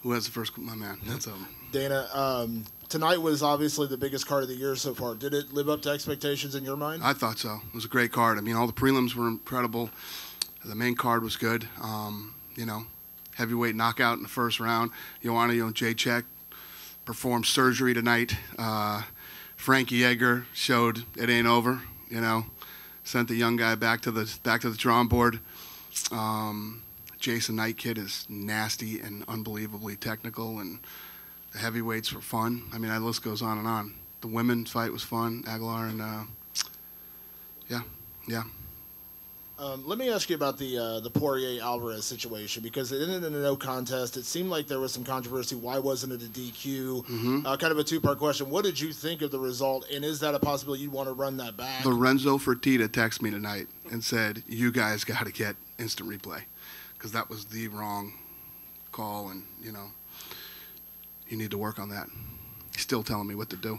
Who has the first? My man. That's Dana, tonight was obviously the biggest card of the year so far. Did it live up to expectations in your mind? I thought so. It was a great card. I mean, all the prelims were incredible. The main card was good. You know, heavyweight knockout in the first round. Joanna Jedrzejczyk performed surgery tonight. Frankie Edgar showed it ain't over. You know, sent the young guy back to the drawing board. Jason Knight kid is nasty and unbelievably technical, and the heavyweights were fun. I mean, that list goes on and on. The women's fight was fun, Aguilar, and yeah. Let me ask you about the Poirier Alvarez situation, because it ended in a no contest. It seemed like there was some controversy. Why wasn't it a DQ? Kind of a two-part question. What did you think of the result, and is that a possibility you'd want to run that back? Lorenzo Fertitta texted me tonight and said, "You guys got to get instant replay, because that was the wrong call, and you know, you need to work on that." He's still telling me what to do.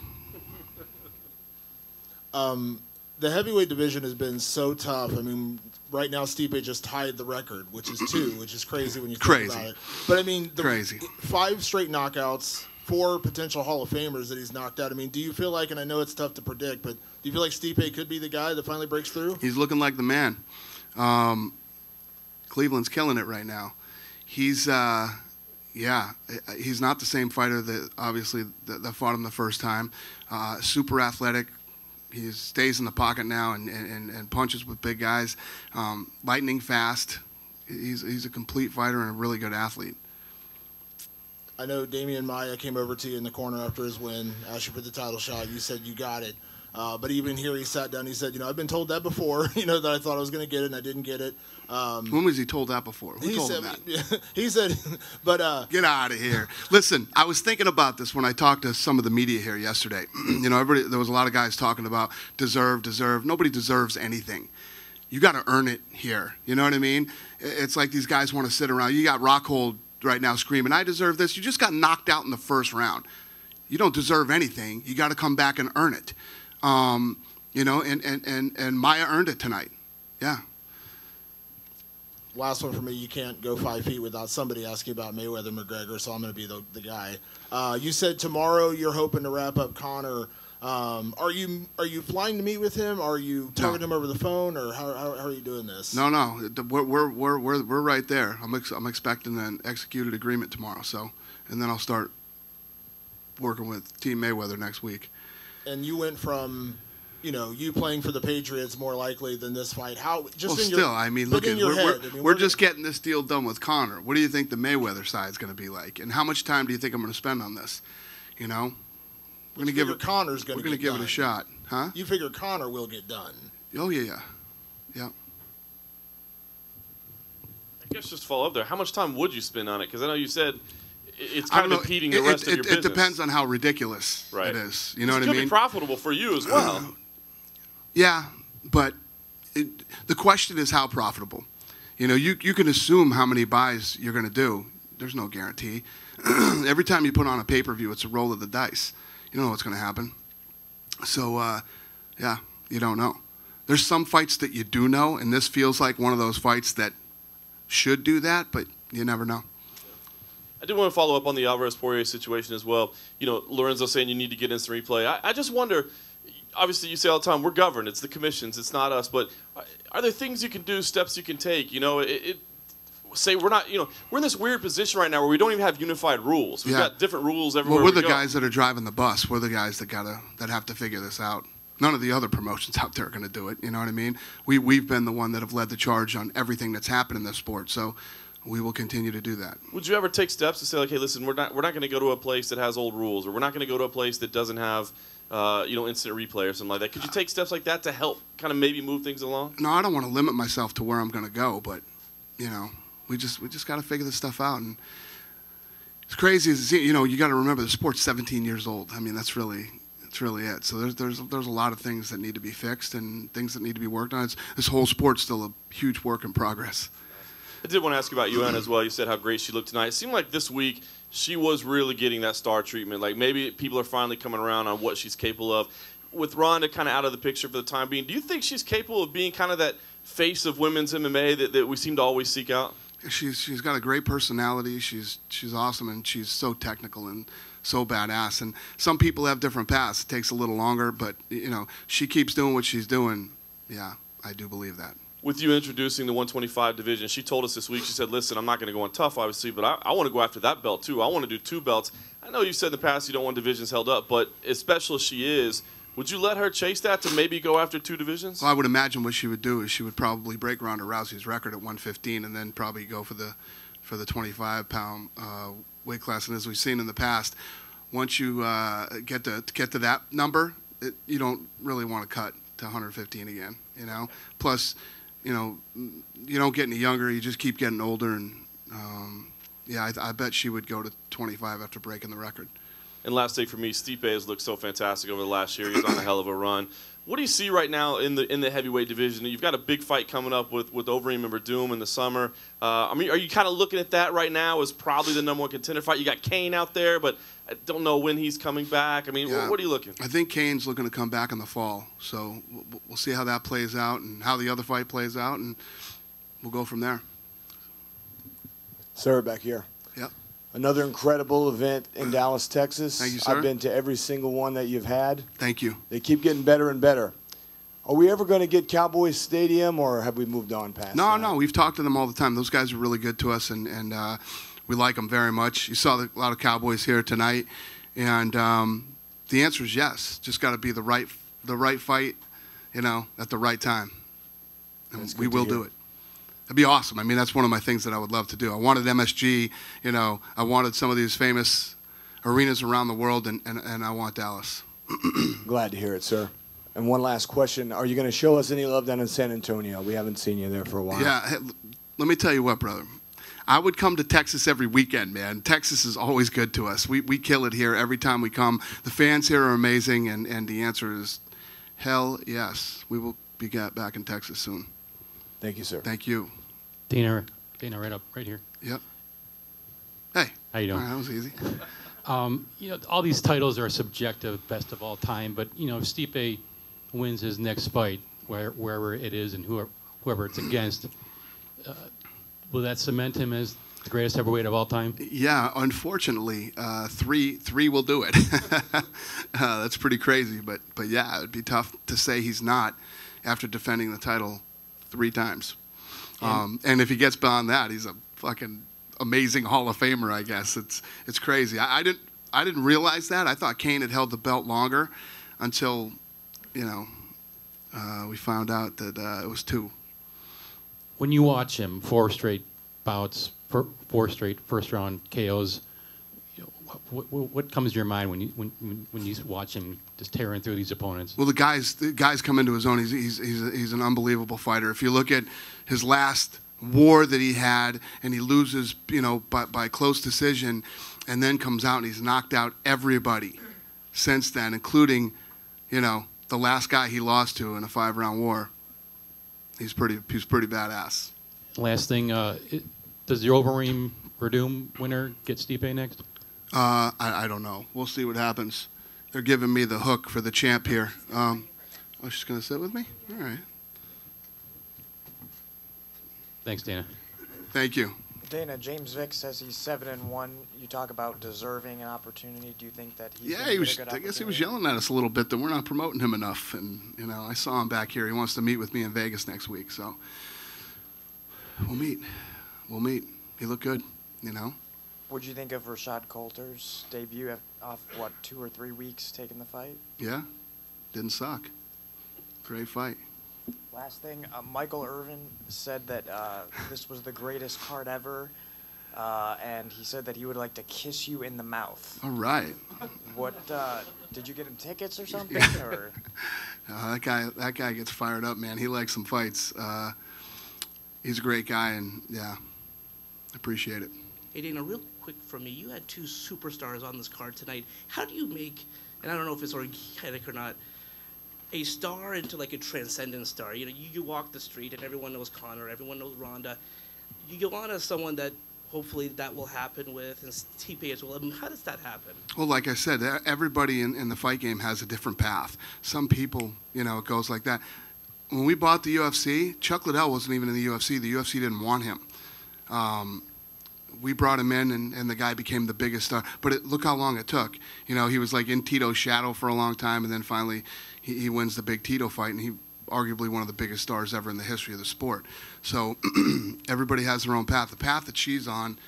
The heavyweight division has been so tough. I mean, right now Stipe just tied the record, which is 2, which is crazy when you think about it. But I mean, Crazy. 5 straight knockouts, 4 potential Hall of Famers that he's knocked out. I mean, do you feel like, and I know it's tough to predict, but do you feel like Stipe could be the guy that finally breaks through? He's looking like the man. Cleveland's killing it right now. He's he's not the same fighter that obviously that fought him the first time. Super athletic. He stays in the pocket now and punches with big guys. Lightning fast. He's a complete fighter and a really good athlete. I know Damian Maia came over to you in the corner after his win, asked you for the title shot. You said you got it. But even here, he sat down. He said, "You know, I've been told that before. You know, that I thought I was going to get it, and I didn't get it." When was he told that before? Who told him that? He said, "But get out of here." Listen, I was thinking about this when I talked to some of the media here yesterday. You know, there was a lot of guys talking about deserve. Nobody deserves anything. You got to earn it here. You know what I mean? It's like these guys want to sit around. You got Rockhold right now screaming, "I deserve this." You just got knocked out in the first round. You don't deserve anything. You got to come back and earn it. You know, and Maia earned it tonight. Yeah. Last one for me. You can't go 5 feet without somebody asking about Mayweather McGregor, so I'm going to be the guy. You said tomorrow you're hoping to wrap up Conor. Are you flying to meet with him? Are you talking to him over the phone, or how are you doing this? No. We're right there. I'm expecting an executed agreement tomorrow. So, and then I'll start working with Team Mayweather next week. And you went from, you know, you playing for the Patriots more likely than this fight. How? Just well, in still, your, I mean, look, we're just getting this deal done with Conor. What do you think the Mayweather side is going to be like? And how much time do you think I'm going to spend on this? You know, we're going to give it. Connor's going to give it a shot, huh? You figure Conor will get done. Oh yeah. I guess just to follow up there, how much time would you spend on it? Because I know you said it's kind of impeding the rest of your business. It depends on how ridiculous it is. You know what I mean? It could be profitable for you as well. Yeah, but the question is how profitable. You know, you can assume how many buys you're going to do. There's no guarantee. Every time you put on a pay-per-view, it's a roll of the dice. You don't know what's going to happen. So, yeah, you don't know. There's some fights that you do know, and this feels like one of those fights that should do that, but you never know. I did want to follow up on the Alvarez-Poirier situation as well. You know, Lorenzo saying you need to get instant replay. I just wonder, obviously you say all the time, we're governed. It's the commissions. It's not us. But are there things you can do, steps you can take? You know, say we're not, you know, we're in this weird position right now where we don't even have unified rules. We've got different rules everywhere Well, we're the guys that are driving the bus. We're the guys that have to figure this out. None of the other promotions out there are going to do it. You know what I mean? We've been the one that have led the charge on everything that's happened in this sport. So we will continue to do that. Would you ever take steps to say, like, hey, listen, we're not going to go to a place that has old rules, or we're not going to go to a place that doesn't have, you know, instant replay or something like that? Could you take steps like that to help kind of maybe move things along? No, I don't want to limit myself to where I'm going to go, but you know, we just got to figure this stuff out. And it's crazy, you know, you got to remember the sport's 17 years old. I mean, that's really it. So there's a lot of things that need to be fixed and things that need to be worked on. This whole sport's still a huge work in progress. I did want to ask you about Joanna as well. You said how great she looked tonight. It seemed like this week she was really getting that star treatment. Like maybe people are finally coming around on what she's capable of. With Ronda kind of out of the picture for the time being, do you think she's capable of being kind of that face of women's MMA that we seem to always seek out? She's got a great personality. She's awesome, and she's so technical and so badass. And some people have different paths. It takes a little longer, but she keeps doing what she's doing. Yeah, I do believe that. With you introducing the 125 division, she told us this week, she said, listen, I'm not going to go on tough, obviously, but I want to go after that belt, too. I want to do 2 belts. I know you said in the past you don't want divisions held up, but as special as she is, would you let her chase that to maybe go after 2 divisions? Well, I would imagine what she would do is she would probably break Ronda Rousey's record at 115 and then probably go for the 25-pound weight class. And as we've seen in the past, once you get to that number, you don't really want to cut to 115 again. Plus, you don't get any younger. You just keep getting older, and I bet she would go to 25 after breaking the record. And last thing for me, Stipe has looked so fantastic over the last year. He's on a hell of a run. What do you see right now in the heavyweight division? You've got a big fight coming up with Overeem and Verdum in the summer. Are you kind of looking at that right now as probably the #1 contender fight? You got Kane out there, but I don't know when he's coming back. What are you looking? I think Kane's looking to come back in the fall. So we'll see how that plays out and how the other fight plays out, and we'll go from there. Sir, back here. Yep. Another incredible event in Dallas, Texas. Thank you, sir. I've been to every single one that you've had. Thank you. They keep getting better and better. Are we ever going to get Cowboys Stadium, or have we moved on past that? No, we've talked to them all the time. Those guys are really good to us, and we like them very much. You saw a lot of Cowboys here tonight, and the answer is yes. Just got to be the right fight, at the right time, and we will do it. That'd be awesome. That's one of my things that I would love to do. I wanted MSG, I wanted some of these famous arenas around the world, and I want Dallas. Glad to hear it, sir. And one last question. Are you going to show us any love down in San Antonio? We haven't seen you there for a while. Yeah, let me tell you what, brother. I would come to Texas every weekend, man. Texas is always good to us. We kill it here every time we come. The fans here are amazing, and the answer is hell yes. We will be back in Texas soon. Thank you, sir. Thank you. Dana, right here. Yep. Hey. How you doing? All right, that was easy. All these titles are subjective, best of all time. But if Stipe wins his next fight, wherever it is and whoever it's against, will that cement him as the greatest heavyweight of all time? Yeah, unfortunately, three will do it. That's pretty crazy, but yeah, it'd be tough to say he's not after defending the title 3 times. And if he gets beyond that, he's a fucking amazing Hall of Famer, I guess. It's crazy. I didn't realize that. I thought Kane had held the belt longer until, we found out that it was 2. When you watch him, 4 straight bouts, 4 straight first-round KOs, what comes to your mind when you watch him just tearing through these opponents? Well, the guys come into his own. He's an unbelievable fighter. If you look at his last war that he had, and he loses, by close decision, and then comes out and he's knocked out everybody since then, including, the last guy he lost to in a 5-round war. He's pretty badass. Last thing, does the Overeem Verdum winner get Stipe next? I don't know. We'll see what happens. They're giving me the hook for the champ here. She's going to sit with me? All right. Thanks, Dana. Thank you. Dana, James Vick says he's 7-1. You talk about deserving an opportunity. Do you think that he's I guess he was yelling at us a little bit that we're not promoting him enough. And, I saw him back here. He wants to meet with me in Vegas next week. So we'll meet. He looked good, What'd you think of Rashad Coulter's debut off, 2 or 3 weeks taking the fight? Yeah, didn't suck. Great fight. Last thing, Michael Irvin said that this was the greatest card ever, and he said that he would like to kiss you in the mouth. All right. What, did you get him tickets or something? Or? That guy gets fired up, man. He likes some fights. He's a great guy, and, yeah, appreciate it. Hey, Dana, real quick from me, you had 2 superstars on this card tonight. How do you make, and I don't know if it's organic or not, a star into like a transcendent star? You walk the street and everyone knows Conor, everyone knows Ronda. You go on as someone that hopefully that will happen with, and Stipe as well. How does that happen? Well, like I said, everybody in the fight game has a different path. Some people, it goes like that. When we bought the UFC, Chuck Liddell wasn't even in the UFC. The UFC didn't want him. We brought him in, and the guy became the biggest star. But look how long it took. You know, he was like in Tito's shadow for a long time, and then finally he wins the big Tito fight, and he arguably one of the biggest stars ever in the history of the sport. So everybody has their own path. The path that she's on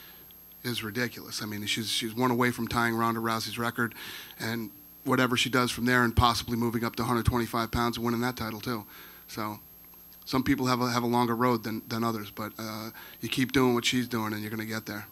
is ridiculous. I mean, she's one away from tying Ronda Rousey's record, and whatever she does from there, and possibly moving up to 125 pounds and winning that title too. So some people have a longer road than others, but you keep doing what she's doing, and you're going to get there.